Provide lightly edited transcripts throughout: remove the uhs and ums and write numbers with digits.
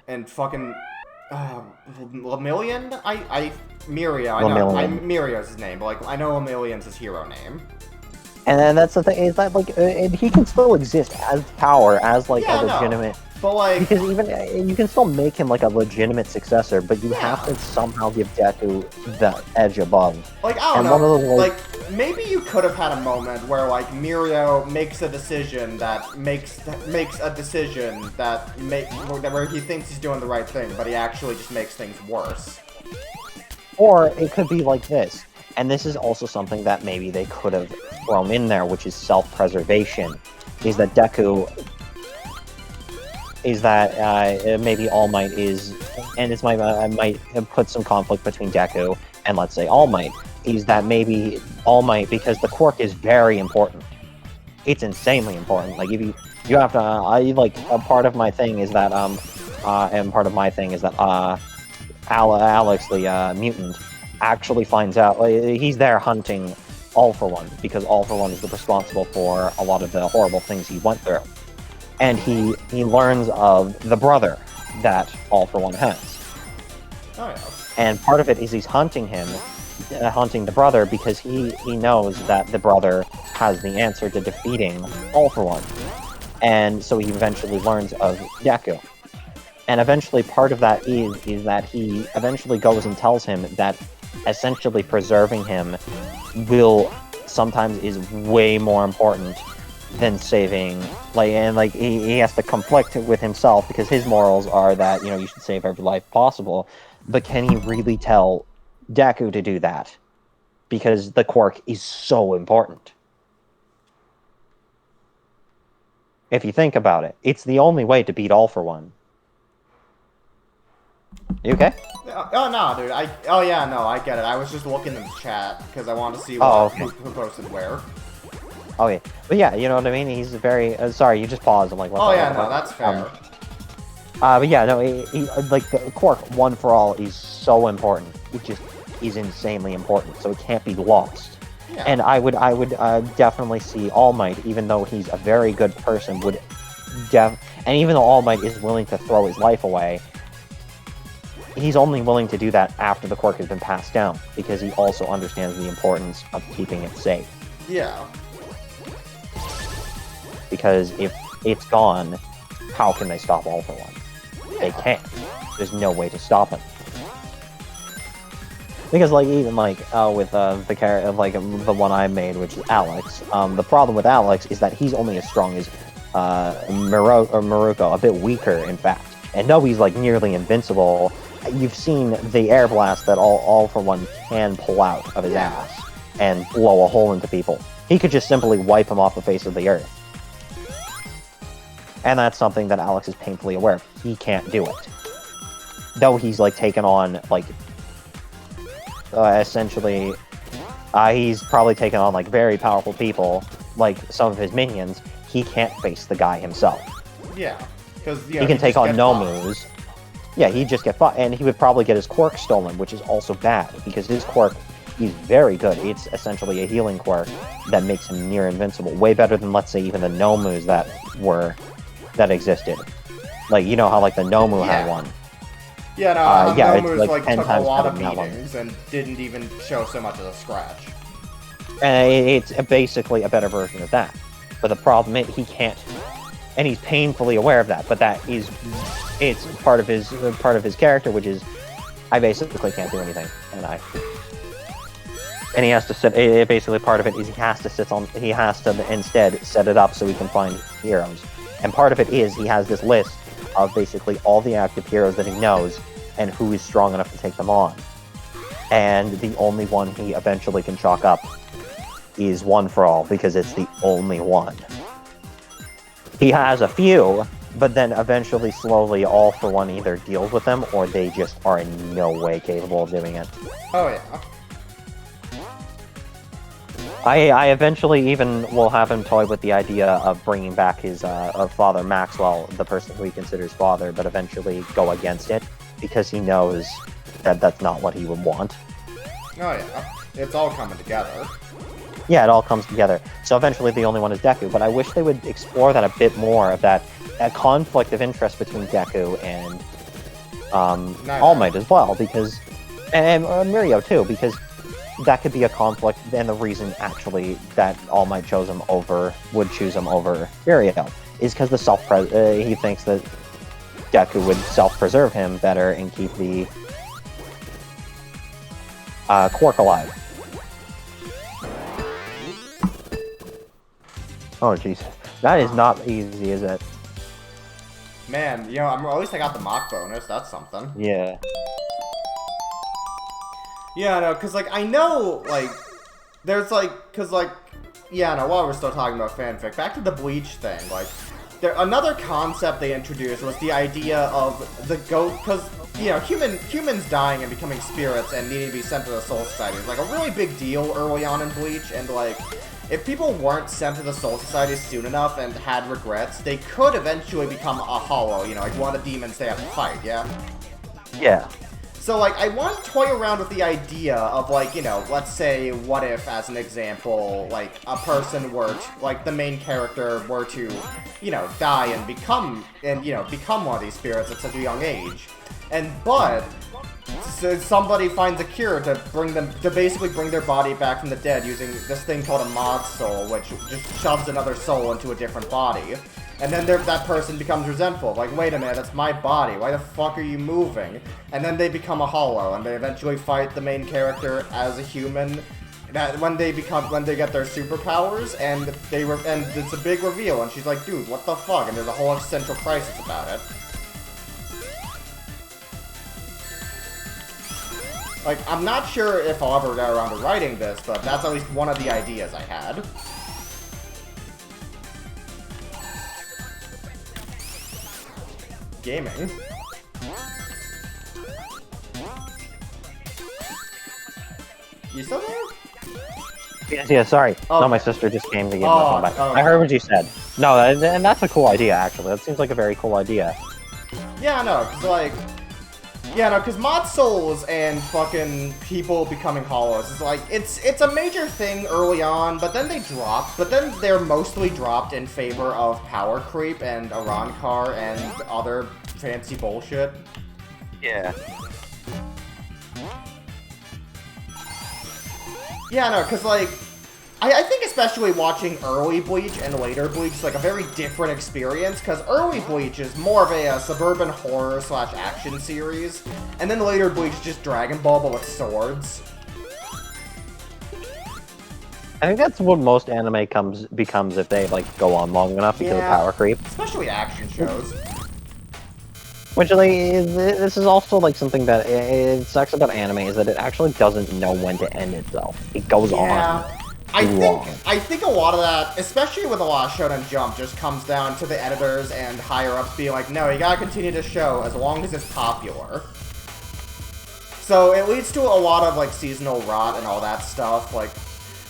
and fucking Lemillion? Miria, I know. Miria's his name, but like I know Lemillion's his hero name. And then that's the thing, is that like he can still exist as power, as like a legitimate. But like, because even you can still make him like a legitimate successor, but you have to somehow give Deku the edge above. Like I don't know, one of those, like maybe you could have had a moment where like Mirio makes a decision that where he thinks he's doing the right thing, but he actually just makes things worse. Or it could be like this, and this is also something that maybe they could have thrown in there, which is self-preservation, is that Deku. Is that maybe All Might is, and it's might put some conflict between Deku and let's say All Might, is that maybe All Might, because the quirk is very important. It's insanely important. Like if you have to, a part of my thing is that Alex, the mutant, actually finds out he's there hunting All For One, because All For One is responsible for a lot of the horrible things he went through. And he learns of the brother that All For One has. Oh, yeah. And part of it is he's hunting the brother, because he knows that the brother has the answer to defeating All For One. And so he eventually learns of Deku. And eventually part of that is that he eventually goes and tells him that essentially preserving him sometimes is way more important than saving, he has to conflict with himself, because his morals are that, you should save every life possible, but can he really tell Deku to do that? Because the quirk is so important. If you think about it, it's the only way to beat All For One. You okay? Oh no, dude. I get it. I was just looking in the chat because I wanted to see who posted where. Okay, but yeah, you know what I mean? He's very... sorry, you just paused. I'm like, what the hell? That's fair. But yeah, no, he like, the quirk, One For All, is so important. It just is insanely important, so it can't be lost. Yeah. And I would definitely see All Might, even though he's a very good person, and even though All Might is willing to throw his life away, he's only willing to do that after the quirk has been passed down, because he also understands the importance of keeping it safe. Yeah. Because if it's gone, how can they stop All For One? Yeah. They can't. There's no way to stop him. Because even with the character, the one I made, which is Alex, the problem with Alex is that he's only as strong as Maruko, a bit weaker in fact. And though he's nearly invincible, you've seen the air blast that All For One can pull out of his ass and blow a hole into people. He could just simply wipe him off the face of the earth. And that's something that Alex is painfully aware of. He can't do it. Though he's taken on essentially he's probably taken on very powerful people, like some of his minions. He can't face the guy himself. Yeah, because he can take on Nomus. Yeah, he'd just get fought, and he would probably get his quirk stolen, which is also bad, because his quirk is very good. It's essentially a healing quirk that makes him near invincible. Way better than, let's say, even the Nomus that existed. You know how the Nomu had one. Yeah, no, Nomus took a lot of beatings and didn't even show so much as a scratch. And it's basically a better version of that. But the problem is he can't, and he's painfully aware of that. But it's part of his character, which is I basically can't do anything, and he has to sit. Basically, part of it is he has to instead set it up so he can find heroes. And part of it is he has this list of basically all the active heroes that he knows and who is strong enough to take them on. And the only one he eventually can chalk up is One For All, because it's the only one. He has a few, but then eventually, slowly, All For One either deals with them or they just are in no way capable of doing it. Oh, yeah. I eventually even will have him toy with the idea of bringing back his of Father Maxwell, the person who he considers father, but eventually go against it, because he knows that that's not what he would want. Oh yeah, it's all coming together. Yeah, it all comes together. So eventually the only one is Deku, but I wish they would explore that a bit more, of that conflict of interest between Deku and All Might as well, because, and Mirio too, because that could be a conflict, and the reason actually that All Might would choose him over Mirio is because he thinks that Deku would self-preserve him better and keep the Quark alive. Oh jeez, that is not easy, is it? Man, at least I got the mock bonus. That's something. Yeah. Yeah, no, because, I know, there's, while we're still talking about fanfic, back to the Bleach thing, another concept they introduced was the idea of the goat, because, humans dying and becoming spirits and needing to be sent to the Soul Society is, a really big deal early on in Bleach, and, if people weren't sent to the Soul Society soon enough and had regrets, they could eventually become a hollow, one of the demons they have to fight, yeah? Yeah. So, I want to toy around with the idea of, let's say, what if, as an example, a person were to, the main character were to, die and become one of these spirits at such a young age. But somebody finds a cure to basically bring their body back from the dead using this thing called a mod soul, which just shoves another soul into a different body. And then that person becomes resentful, wait a minute, that's my body, why the fuck are you moving? And then they become a hollow, and they eventually fight the main character as a human, when they get their superpowers, and it's a big reveal, and she's like, dude, what the fuck? And there's a whole existential crisis about it. I'm not sure if I'll ever get around to writing this, but that's at least one of the ideas I had. Gaming. You still there? Yeah, sorry. Oh. No, my sister just came to give me a phone back. Oh. I heard what you said. No, and that's a cool idea, actually. That seems like a very cool idea. Yeah, no, because mod souls and fucking people becoming hollows is it's a major thing early on, but then they drop. But then they're mostly dropped in favor of power creep and Arankar and other fancy bullshit. Yeah. Yeah, no, because, I think especially watching early Bleach and later Bleach is, a very different experience, because early Bleach is more of a suburban horror/action series, and then later Bleach is just Dragon Ball, but with swords. I think that's what most anime becomes if they, go on long enough because of power creep. Especially action shows. Which, this is also, something that it sucks about anime, is that it actually doesn't know when to end itself. It goes on. I think a lot of that, especially with a lot of Shonen Jump, just comes down to the editors and higher-ups being like, no, you gotta continue the show as long as it's popular. So it leads to a lot of, seasonal rot and all that stuff.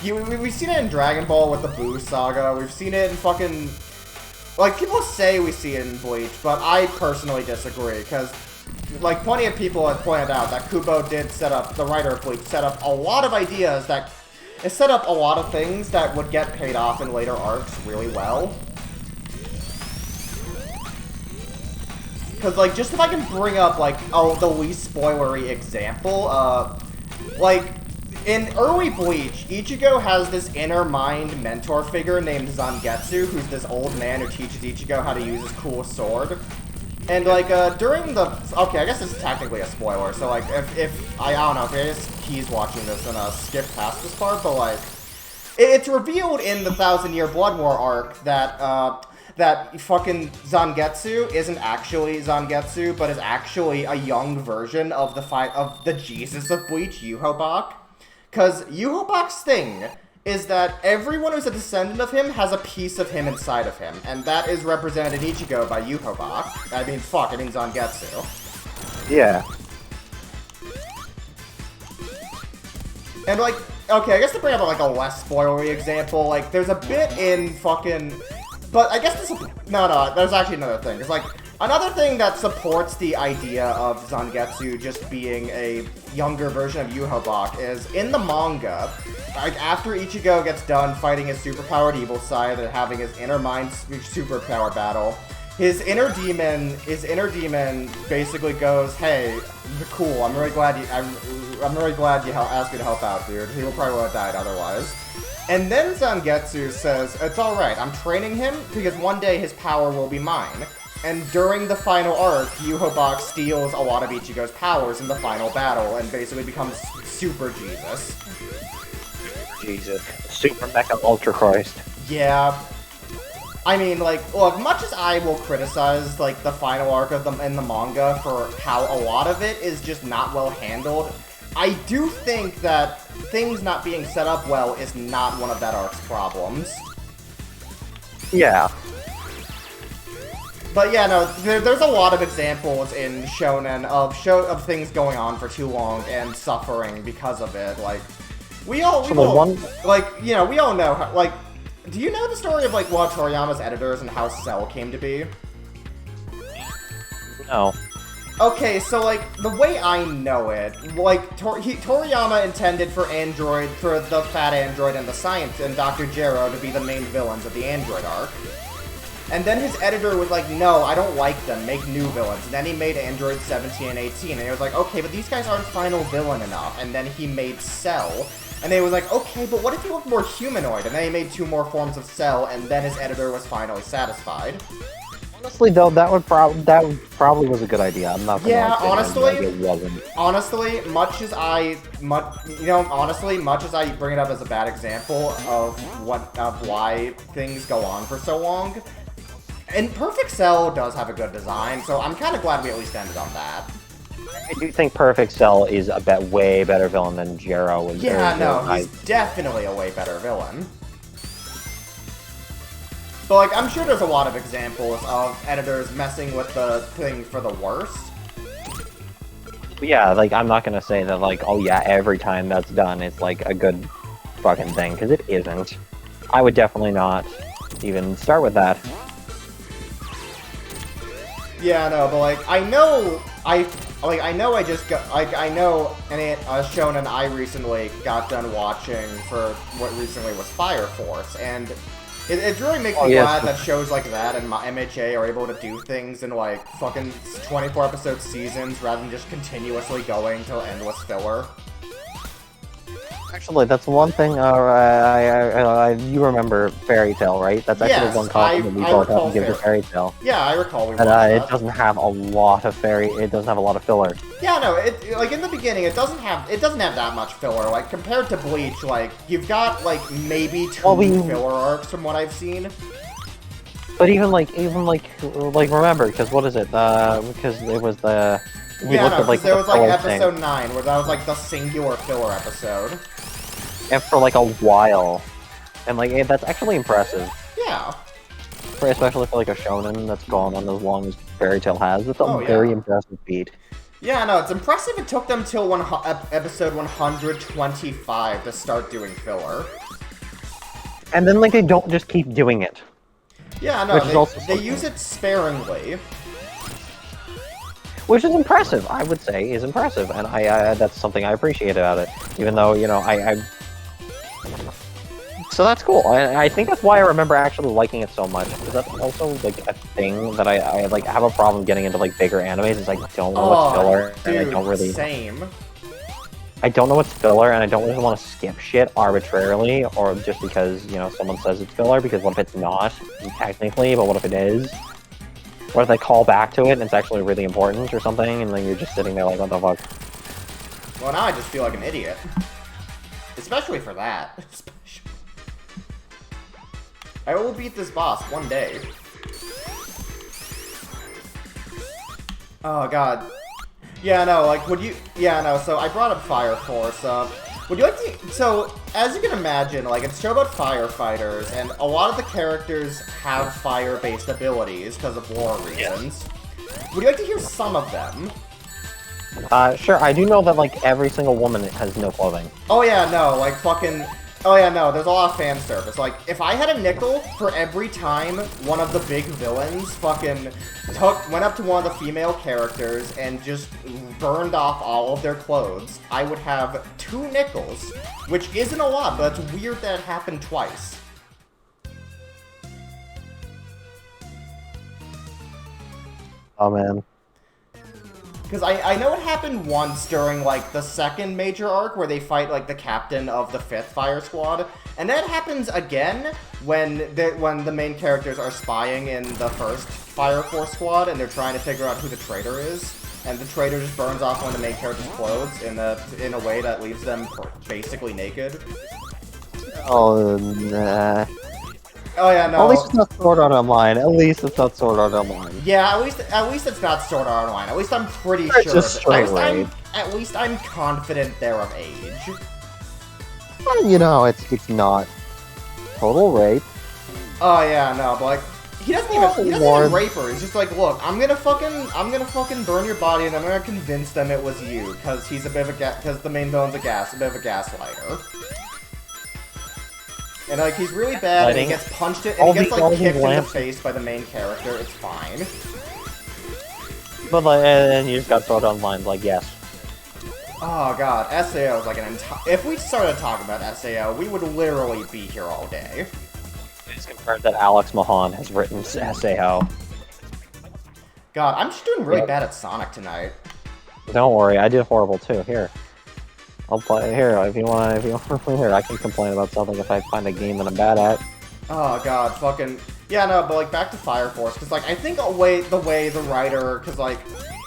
We've seen it in Dragon Ball with the Boo Saga, we've seen it in fucking... people say we see it in Bleach, but I personally disagree, because, plenty of people have pointed out that Kubo the writer of Bleach, set up a lot of ideas that... It set up a lot of things that would get paid off in later arcs really well. Because, just if I can bring up, the least spoilery example, in early Bleach, Ichigo has this inner mind mentor figure named Zangetsu, who's this old man who teaches Ichigo how to use his cool sword. And, during the... Okay, I guess it's technically a spoiler, so, if I don't know, if I guess he's watching this and, skip past this part, but, it's revealed in the 1000-Year Blood War arc that, that fucking Zangetsu isn't actually Zangetsu, but is actually a young version of the Jesus of Bleach, Yuho-Bach. Because Yuho-Bach's thing is that everyone who's a descendant of him has a piece of him inside of him, and that is represented in Ichigo by Yuho-Bach. I mean Zangetsu. Yeah. And, okay, I guess to bring up, a less spoilery example, there's a bit in fucking... But I guess this... No, there's actually another thing. It's, another thing that supports the idea of Zangetsu just being a younger version of Yuho-Bach is, in the manga, after Ichigo gets done fighting his superpowered evil side and having his inner mind superpower battle, His inner demon basically goes, "Hey, cool. I'm really glad you asked me to help out, dude. He will probably would have died otherwise." And then Zangetsu says, "It's all right. I'm training him because one day his power will be mine." And during the final arc, Yuho Box steals a lot of Ichigo's powers in the final battle and basically becomes Super Jesus. Jesus, Super Mecha Ultra Christ. Yeah. I mean, like, look, much as I will criticize, like, the final arc of them in the manga for how a lot of it is just not well handled, I do think that things not being set up well is not one of that arc's problems. Yeah. But yeah, no, there's a lot of examples in Shonen of things going on for too long and suffering because of it. Like, we all know, like, do you know the story of, like, one of Toriyama's editors and how Cell came to be? No. Okay, so, like, the way I know it, like, Toriyama intended for the fat android and the science and Dr. Gero to be the main villains of the android arc. And then his editor was like, "No, I don't like them, make new villains." And then he made Android 17 and 18, and he was like, "Okay, but these guys aren't final villain enough." And then he made Cell. And they was like, "Okay, but what if he looked more humanoid?" And then he made 2 more forms of Cell, and then his editor was finally satisfied. Honestly, though, that probably was a good idea. I'm not gonna it wasn't. Honestly, much as I bring it up as a bad example of why things go on for so long, and Perfect Cell does have a good design, so I'm kind of glad we at least ended on that. I do think Perfect Cell is a way better villain than Jero was. Yeah, no, he's definitely a way better villain. But, like, I'm sure there's a lot of examples of editors messing with the thing for the worst. Yeah, like, I'm not gonna say that, like, oh yeah, every time that's done, it's, like, a good fucking thing, because it isn't. I would definitely not even start with that. Yeah, no, but, like, I know Shonen I recently got done watching for what recently was Fire Force, and it really makes me glad that shows like that and MHA are able to do things in, like, fucking 24-episode seasons rather than just continuously going till endless filler. Actually, that's one thing, you remember Fairy Tail, right? That's actually one compliment we both have to give to Fairy Tail. Yeah, I recall we watched that. It doesn't have a lot of filler. Yeah, no, like, in the beginning, it doesn't have that much filler. Like, compared to Bleach, like, you've got, like, maybe 2 filler arcs from what I've seen. But even remember, because what is it? Because it was the... there was, like, episode 9, where that was, like, the singular filler episode. And for, like, a while. And, like, that's actually impressive. Yeah. Especially for, like, a shonen that's gone on as long as Fairy Tail has. It's a very impressive feat. Yeah, no, it's impressive it took them till episode 125 to start doing filler. And then, like, they don't just keep doing it. Yeah, no, they use it sparingly. Which is impressive, I would say, is impressive, and that's something I appreciate about it. Even though, you know, So that's cool. I think that's why I remember actually liking it so much, because that's also, like, a thing that I like, have a problem getting into, like, bigger animes, is I don't know what's filler, and I don't really... Same. I don't know what's filler, and I don't really want to skip shit arbitrarily, or just because, you know, someone says it's filler, because what if it's not, technically, but what if it is? What if they call back to it and it's actually really important or something, and then you're just sitting there like, what the fuck? Well, now I just feel like an idiot. Especially for that. I will beat this boss one day. Oh, God. Yeah, no, like, so I brought up Fire Force, would you like to... So, as you can imagine, like, it's a show about firefighters, and a lot of the characters have fire-based abilities because of war reasons. Yes. Would you like to hear some of them? Sure, I do know that, like, every single woman has no clothing. Oh yeah, no, like, fucking... Oh yeah, no, there's a lot of fan service. Like, if I had a nickel for every time one of the big villains fucking went up to one of the female characters and just burned off all of their clothes, I would have 2 nickels, which isn't a lot, but it's weird that it happened twice. Oh man. Because I know it happened once during, like, the second major arc where they fight, like, the captain of the 5th Fire Squad. And that happens again when the main characters are spying in the 1st Fire Force Squad and they're trying to figure out who the traitor is. And the traitor just burns off one of the main characters' clothes in a way that leaves them basically naked. Oh, nah. Oh yeah, no. At least it's not Sword Art Online. At least it's not Sword Art Online. Yeah, at least it's not Sword Art Online. At least I'm pretty It's sure. just straight rape. At least I'm confident they're of age. Well, you know, it's not total rape. Oh yeah, no, but like he doesn't even rape her. He's just like, look, I'm gonna fucking burn your body, and I'm gonna convince them it was you, because he's a bit of because the main villain's a bit of a gaslighter. And like he's really bad, and he gets punched and he gets like kicked in the face by the main character. It's fine. But like, and you just got Sword Art Online, like, yes. Oh god, SAO is like an entire. If we started talking about SAO, we would literally be here all day. It's confirmed that Alex Mahan has written SAO. God, I'm just doing really bad at Sonic tonight. Don't worry, I did horrible too. Here, I'll play here if you want. If you want, here, I can complain about something if I find a game that I'm bad at. Oh god, fucking yeah, no, but like back to Fire Force, because like I think the way the writer, because like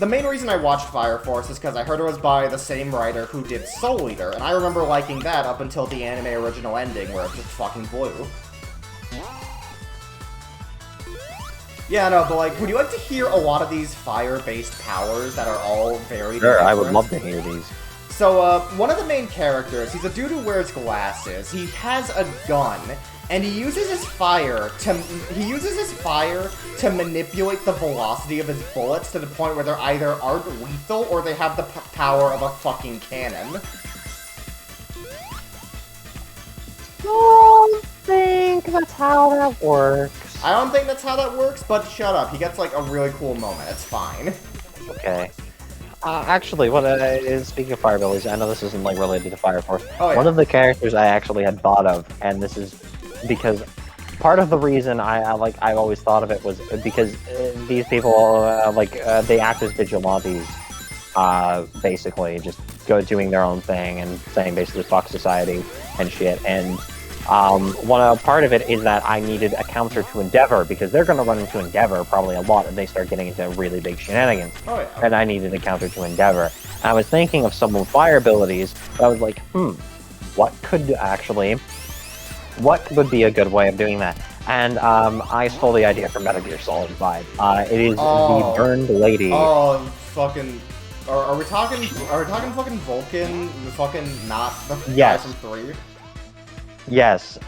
the main reason I watched Fire Force is because I heard it was by the same writer who did Soul Eater, and I remember liking that up until the anime original ending where it's just fucking blue. Yeah, no, but like, would you like to hear a lot of these fire-based powers that are all very Sure, different? I would love to hear these. So, one of the main characters, he's a dude who wears glasses. He has a gun, and he uses his fire to manipulate the velocity of his bullets to the point where they're either aren't lethal or they have the power of a fucking cannon. Don't think that's how that works. I don't think that's how that works, but shut up. He gets like a really cool moment. It's fine. Okay. Actually, what is speaking of fire abilities, I know this isn't like related to Fire Force. Oh, yeah. One of the characters I actually had thought of, and this is because part of the reason I always thought of it was because these people they act as vigilantes, basically just doing their own thing and saying basically fuck society and shit. And part of it is that I needed a counter to Endeavor, because they're going to run into Endeavor probably a lot and they start getting into really big shenanigans. Oh, yeah. And I needed a counter to Endeavor. And I was thinking of some fire abilities, but I was like, what would be a good way of doing that? And I stole the idea from Metal Gear Solid 5. It is the Burned Lady. Oh, fucking... Are we talking fucking Vulcan? Fucking not the guy from 3? Yes,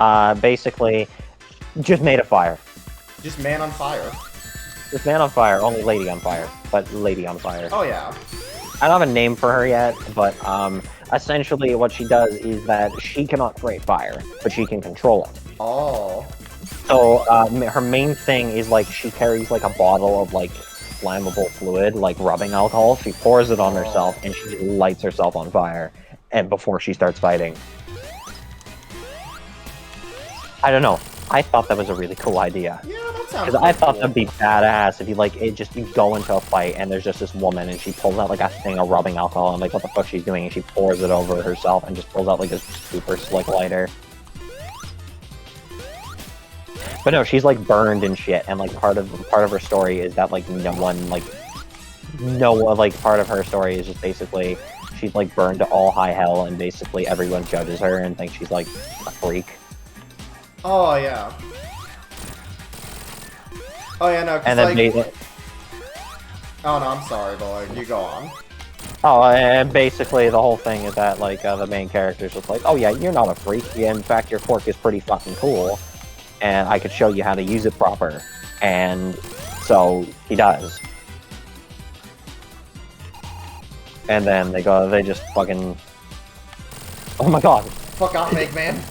basically, just made of fire. Just man on fire. Just man on fire, only lady on fire, but lady on fire. Oh yeah. I don't have a name for her yet, but essentially what she does is that she cannot create fire, but she can control it. Oh. So her main thing is like she carries like a bottle of like flammable fluid, like rubbing alcohol. She pours it on herself and she lights herself on fire, and before she starts fighting. I don't know. I thought that was a really cool idea. Yeah, that sounds. Because I thought that'd be badass if you go into a fight and there's just this woman and she pulls out like a thing of rubbing alcohol and like what the fuck she's doing, and she pours it over herself and just pulls out like a super slick lighter. But no, she's like burned and shit, and like part of her story is that like part of her story is just basically she's like burned to all high hell, and basically everyone judges her and thinks she's like a freak. Oh yeah. Oh yeah, no. And then like... Oh no, I'm sorry, but like, you go on. Oh, and basically the whole thing is that like the main character's just like, oh yeah, you're not a freak. Yeah, in fact, your quirk is pretty fucking cool, and I could show you how to use it proper. And so he does. And then they just fucking. Oh my god. Fuck off, Eggman.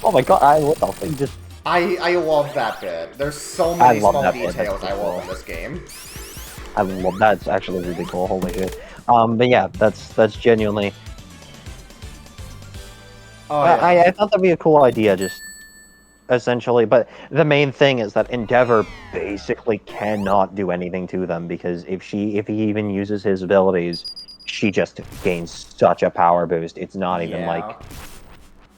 Oh my god, what the fuck? Just... I love that bit. There's so many small details I love in this game. I love that's actually really cool. Holy shit. But yeah, that's genuinely. Oh, yeah. I thought that'd be a cool idea. Just essentially. But the main thing is that Endeavor basically cannot do anything to them, because if he even uses his abilities, she just gains such a power boost. It's not even like